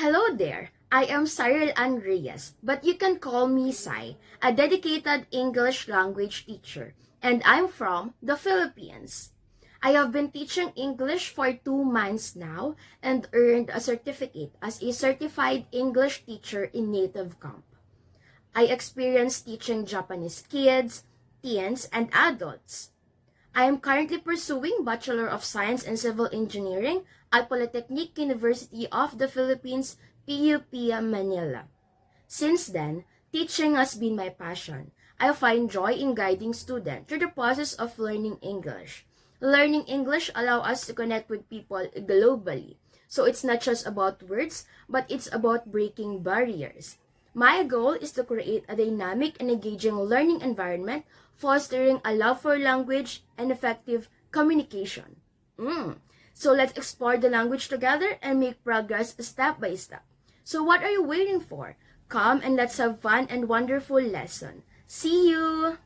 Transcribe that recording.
Hello there. I am Cyril Ann Reyes, but you can call me Sai, a dedicated English language teacher, and I'm from the Philippines. I have been teaching English for 2 months now and earned a certificate as a certified English teacher in native camp. I experienced teaching Japanese kids, teens, and adults. I am currently pursuing Bachelor of Science in Civil Engineering at Polytechnic University of the Philippines, PUP Manila. Since then, teaching has been my passion. I find joy in guiding students through the process of learning English. Learning English allows us to connect with people globally. So it's not just about words, but it's about breaking barriers. My goal is to create a dynamic and engaging learning environment, fostering a love for language and effective communication. So let's explore the language together and make progress step by step. So what are you waiting for? Come and let's have fun and wonderful lesson. See you!